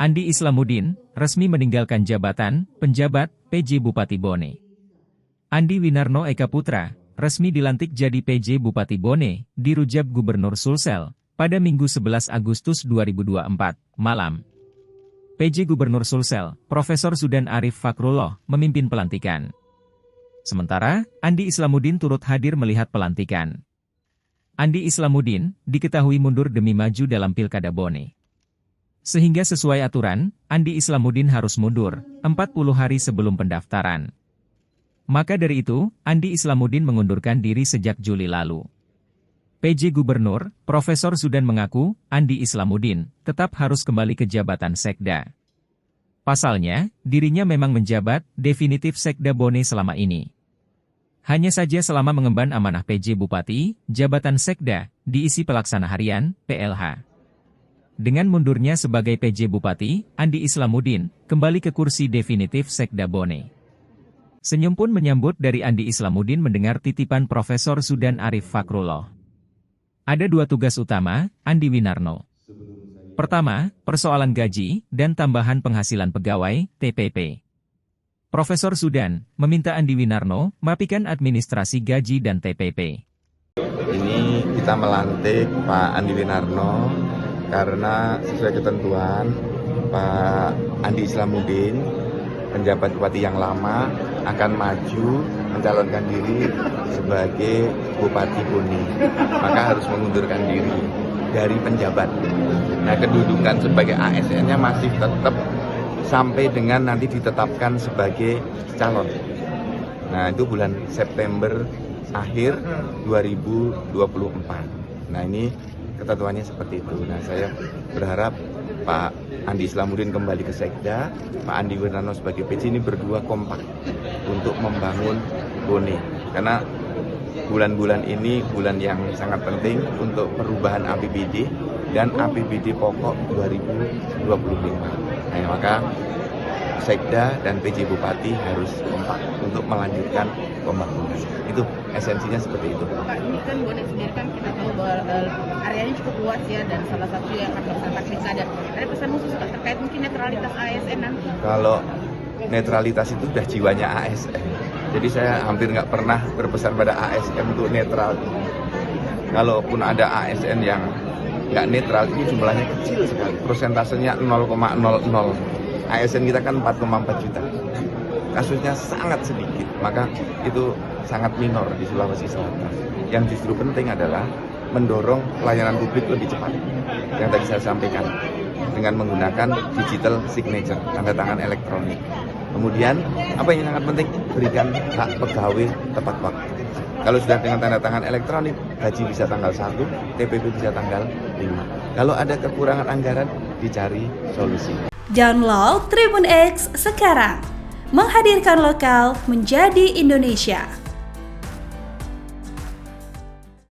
Andi Islamuddin resmi meninggalkan jabatan penjabat PJ Bupati Bone. Andi Winarno Eka Putra resmi dilantik jadi PJ Bupati Bone di Rujab Gubernur Sulsel pada Minggu 11 Agustus 2024 malam. PJ Gubernur Sulsel, Profesor Zudan Arif Fakrullah, memimpin pelantikan. Sementara, Andi Islamuddin turut hadir melihat pelantikan. Andi Islamuddin diketahui mundur demi maju dalam Pilkada Bone. Sehingga sesuai aturan, Andi Islamuddin harus mundur 40 hari sebelum pendaftaran. Maka dari itu, Andi Islamuddin mengundurkan diri sejak Juli lalu. PJ Gubernur, Profesor Zudan mengaku, Andi Islamuddin tetap harus kembali ke jabatan Sekda. Pasalnya, dirinya memang menjabat definitif Sekda Bone selama ini. Hanya saja selama mengemban amanah PJ Bupati, jabatan Sekda diisi pelaksana harian, PLH. Dengan mundurnya sebagai PJ Bupati, Andi Islamuddin kembali ke kursi definitif Sekda Bone. Senyum pun menyambut dari Andi Islamuddin mendengar titipan Profesor Zudan Arif Fakrullah. Ada dua tugas utama, Andi Winarno. Pertama, persoalan gaji dan tambahan penghasilan pegawai, TPP. Profesor Zudan meminta Andi Winarno merapikan administrasi gaji dan TPP. Ini kita melantik Pak Andi Winarno karena sesuai ketentuan Pak Andi Islamuddin, penjabat bupati yang lama, akan maju mencalonkan diri sebagai Bupati Bone. Maka harus mengundurkan diri dari penjabat. Nah, kedudukan sebagai ASN-nya masih tetap sampai dengan nanti ditetapkan sebagai calon. Nah, itu bulan September akhir 2024. Nah, ini ketentuannya seperti itu. Nah, saya berharap Pak Andi Islamuddin kembali ke Sekda, Pak Andi Winarno sebagai PJ ini berdua kompak untuk membangun Bone. Karena bulan-bulan ini bulan yang sangat penting untuk perubahan APBD dan APBD pokok 2025. Nah, maka Sekda dan PJ Bupati harus kompak untuk melanjutkan pembangunan. Itu esensinya seperti itu. Pak, ini kan Bone sendiri kan kita tahu bahwa areanya cukup luas ya, dan salah satu yang akan melaksanakan pilkada. Ada pesan khusus terkait mungkin netralitas ASN nanti? Kalau netralitas itu udah jiwanya ASN. Jadi saya hampir nggak pernah berpesan pada ASN untuk netral. Kalaupun ada ASN yang nggak netral, ini jumlahnya kecil sekali. Persentasenya 0,00. ASN kita kan 4,4 juta. Kasusnya sangat sedikit, maka itu sangat minor di Sulawesi Selatan. Yang justru penting adalah mendorong pelayanan publik lebih cepat. Yang tadi saya sampaikan, dengan menggunakan digital signature, tanda tangan elektronik. Kemudian, apa yang sangat penting? Berikan hak pegawai tepat waktu. Kalau sudah dengan tanda tangan elektronik, gaji bisa tanggal 1, TPP bisa tanggal 5. Kalau ada kekurangan anggaran, dicari solusi. Download Tribun X sekarang, menghadirkan lokal menjadi Indonesia.